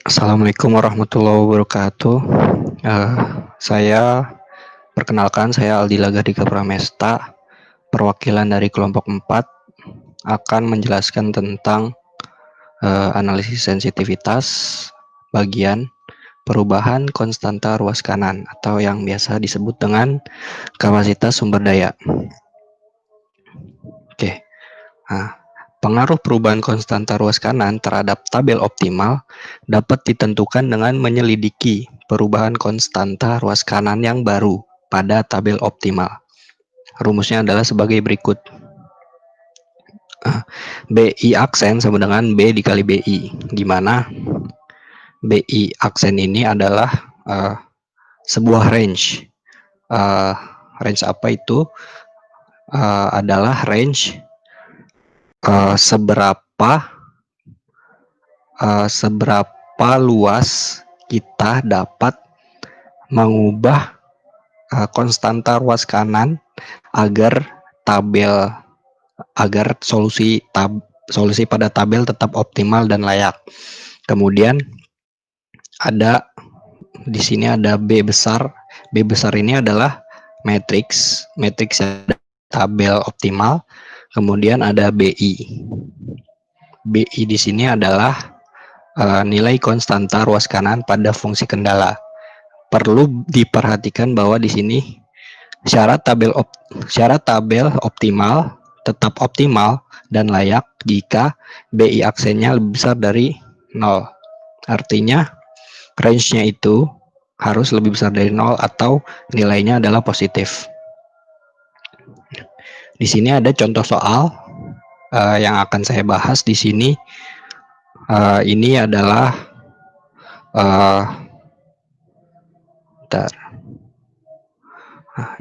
Assalamualaikum warahmatullahi wabarakatuh. Eh, saya saya Aldi Lagardika Pramesta, perwakilan dari kelompok 4, akan menjelaskan tentang analisis sensitivitas bagian perubahan konstanta ruas kanan atau yang biasa disebut dengan kapasitas sumber daya. Oke. Nah, pengaruh perubahan konstanta ruas kanan terhadap tabel optimal dapat ditentukan dengan menyelidiki perubahan konstanta ruas kanan yang baru pada tabel optimal. Rumusnya adalah sebagai berikut. BI aksen sama dengan B dikali BI, di mana BI aksen ini adalah sebuah range. Range apa itu? Adalah range seberapa luas kita dapat mengubah konstanta ruas kanan agar solusi pada tabel tetap optimal dan layak. Kemudian ada di sini ada B besar. B besar ini adalah matriks tabel optimal. Kemudian ada BI. BI di sini adalah nilai konstanta ruas kanan pada fungsi kendala. Perlu diperhatikan bahwa di sini syarat tabel optimal tetap optimal dan layak jika BI aksennya lebih besar dari 0. Artinya range-nya itu harus lebih besar dari 0 atau nilainya adalah positif. Di sini ada contoh soal yang akan saya bahas di sini. Ini adalah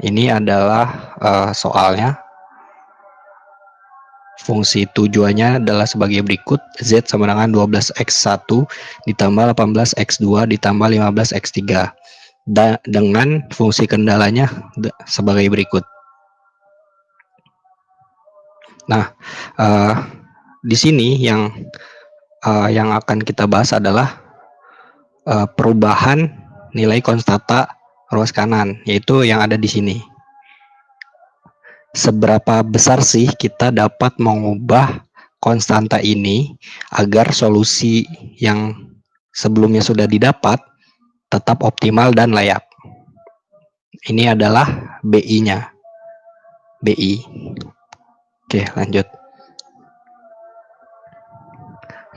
ini adalah soalnya. Fungsi tujuannya adalah sebagai berikut. Z sama dengan 12x1 ditambah 18x2 ditambah 15x3. Dengan fungsi kendalanya sebagai berikut. Nah, di sini yang akan kita bahas adalah perubahan nilai konstanta ruas kanan, yaitu yang ada di sini. Seberapa besar sih kita dapat mengubah konstanta ini agar solusi yang sebelumnya sudah didapat tetap optimal dan layak. Ini adalah BI-nya. BI. Oke, lanjut.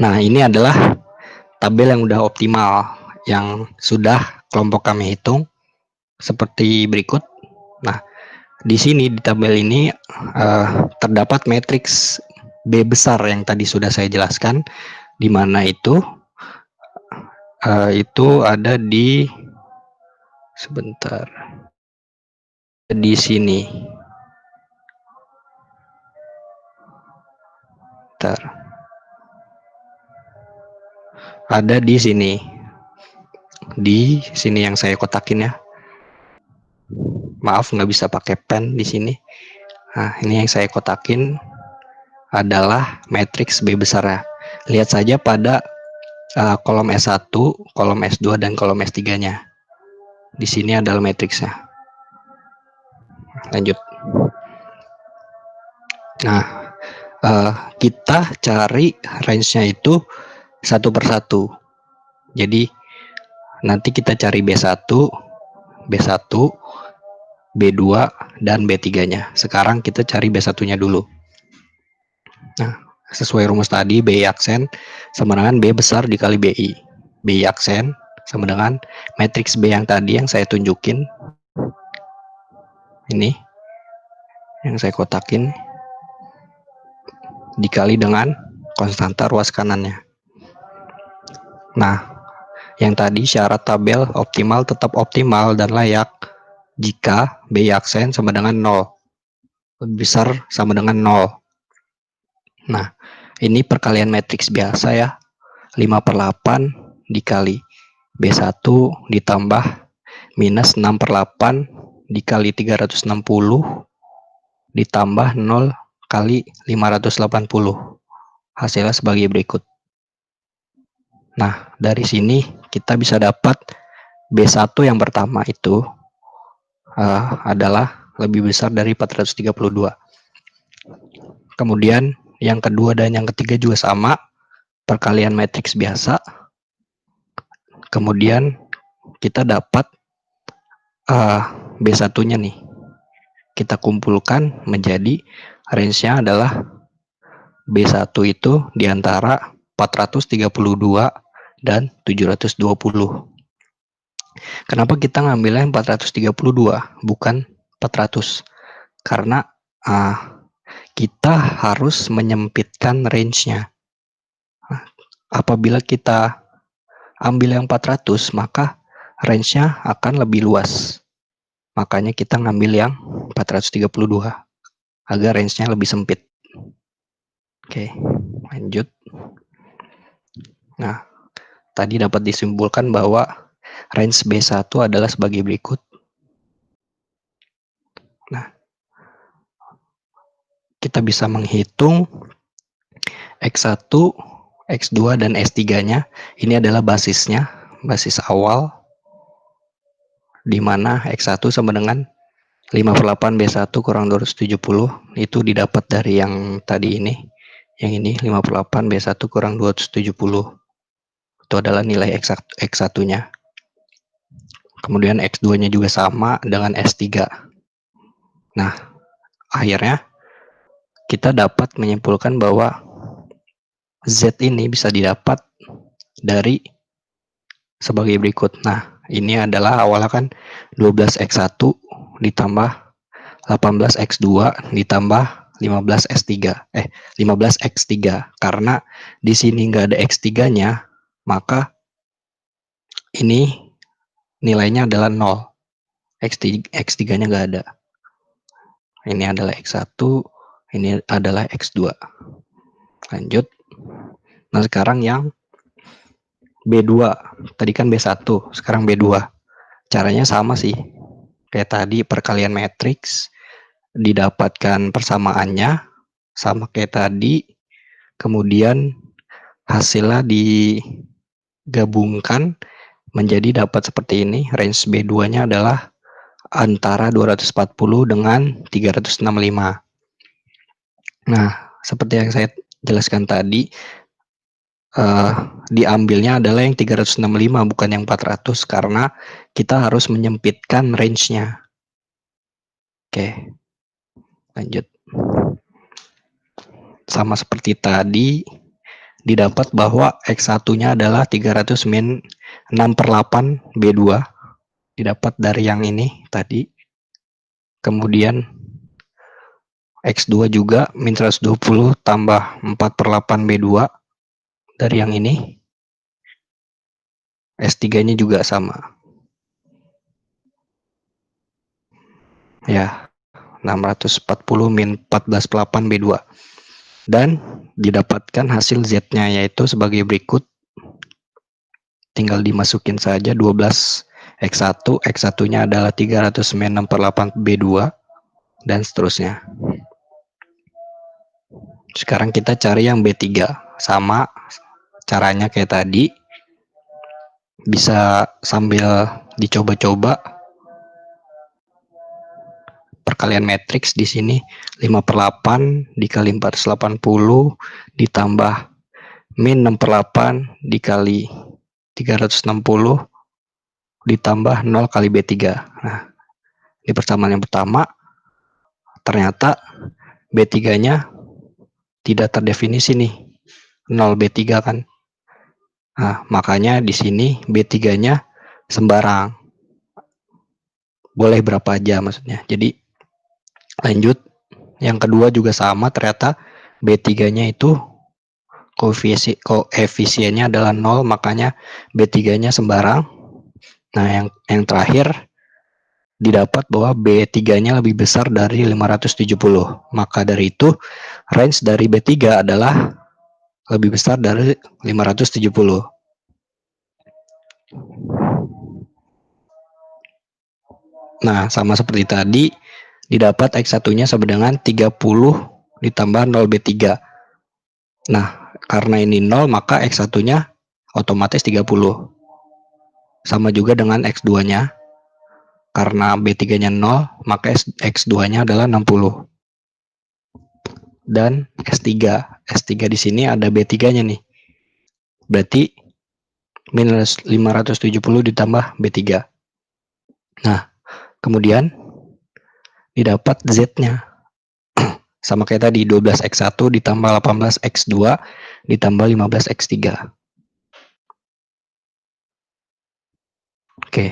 Nah, ini adalah tabel yang udah optimal, yang sudah kelompok kami hitung seperti berikut. Nah, di sini di tabel ini terdapat matriks B besar yang tadi sudah saya jelaskan, di mana itu ada di di sini. Ada di sini. Di sini yang saya kotakin ya. Maaf nggak bisa pakai pen di sini. Nah, ini yang saya kotakin adalah matriks B besarnya. Lihat saja pada kolom S1, kolom S2 dan kolom S3-nya. Di sini adalah matriksnya. Lanjut. Nah, kita cari range-nya itu satu persatu. Jadi nanti kita cari B1, B2 dan B3-nya. Sekarang kita cari B1-nya dulu. Nah, sesuai rumus tadi, BI aksen sama dengan B besar dikali BI. BI aksen sama dengan matriks B yang tadi yang saya tunjukin. Ini yang saya kotakin dikali dengan konstanta ruas kanannya. Nah, yang tadi syarat tabel optimal tetap optimal dan layak jika BI aksen sama dengan 0. Lebih besar sama dengan 0. Nah, ini perkalian matriks biasa ya. 5/8 dikali B1 ditambah minus 6/8 dikali 360 ditambah 0 kali 580. Hasilnya sebagai berikut. Nah, dari sini kita bisa dapat B1 yang pertama itu adalah lebih besar dari 432. Kemudian yang kedua dan yang ketiga juga sama, perkalian matriks biasa. Kemudian kita dapat B1-nya nih. Kita kumpulkan menjadi range-nya adalah B1 itu di antara 432 dan 720. Kenapa kita ngambilnya 432 bukan 400? Karena kita harus menyempitkan range-nya. Apabila kita ambil yang 400, maka range-nya akan lebih luas. Makanya kita ngambil yang 432 agar range-nya lebih sempit. Oke, lanjut. Nah, tadi dapat disimpulkan bahwa range B1 adalah sebagai berikut. Nah, kita bisa menghitung X1, X2, dan S3-nya. Ini adalah basisnya, basis awal, di mana X1 sama dengan 5/8 B1 kurang 270. Itu didapat dari yang tadi ini. Yang ini 5/8 B1 kurang 270. Itu adalah nilai X1-nya. Kemudian X2-nya juga sama dengan S3. Nah, akhirnya kita dapat menyimpulkan bahwa Z ini bisa didapat dari sebagai berikut. Nah, ini adalah awalnya kan 12X1 ditambah 18X2 ditambah 15X3. 15X3. Karena di sini nggak ada X3-nya, maka ini nilainya adalah 0. X3-nya nggak ada. Ini adalah X1, ini adalah X2. Lanjut. Nah, sekarang yang B2. Tadi kan B1, sekarang B2. Caranya sama sih. Kayak tadi perkalian matriks, didapatkan persamaannya sama kayak tadi. Kemudian hasilnya digabungkan menjadi dapat seperti ini. Range B2-nya adalah antara 240 dengan 365. Nah, seperti yang saya jelaskan tadi, diambilnya adalah yang 365 bukan yang 400 karena kita harus menyempitkan range-nya. Oke, lanjut. Sama seperti tadi, didapat bahwa X1-nya adalah 300 min 6/8 B2. Didapat dari yang ini tadi. Kemudian X2 juga min 120 tambah 4/8 B2 dari yang ini. S3-nya juga sama. Ya, 640 min 14/8 B2. Dan didapatkan hasil Z-nya yaitu sebagai berikut. Tinggal dimasukin saja 12X1, X1-nya adalah 300 min 6/8 B2 dan seterusnya. Sekarang kita cari yang B3. Sama caranya kayak tadi. Bisa sambil dicoba-coba. Perkalian matriks di sini 5/8 dikali 480 ditambah min 6/8 dikali 360 ditambah 0 kali B3. Nah, di persamaan yang pertama ternyata B3-nya tidak terdefinisi nih. 0 B3 kan. Nah, makanya di sini B3-nya sembarang. Boleh berapa aja maksudnya. Jadi lanjut, yang kedua juga sama, ternyata B3-nya itu koefisiennya adalah 0, makanya B3-nya sembarang. Nah, yang terakhir didapat bahwa B3-nya lebih besar dari 570. Maka dari itu range dari B3 adalah lebih besar dari 570. Nah, sama seperti tadi, didapat X1-nya sama dengan 30 ditambah 0 B3. Nah, karena ini 0 maka X1-nya otomatis 30. Sama juga dengan X2-nya. Karena B3-nya 0, maka X2-nya adalah 60. Dan S3. S3 di sini ada B3-nya nih. Berarti minus 570 ditambah B3. Nah, kemudian didapat Z-nya. Sama kayak tadi, 12X1 ditambah 18X2 ditambah 15X3. Oke.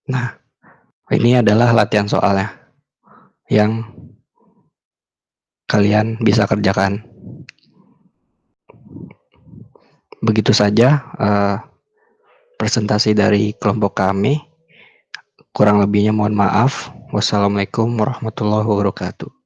Nah, ini adalah latihan soalnya yang kalian bisa kerjakan. Begitu saja presentasi dari kelompok kami. Kurang lebihnya mohon maaf. Wassalamualaikum warahmatullahi wabarakatuh.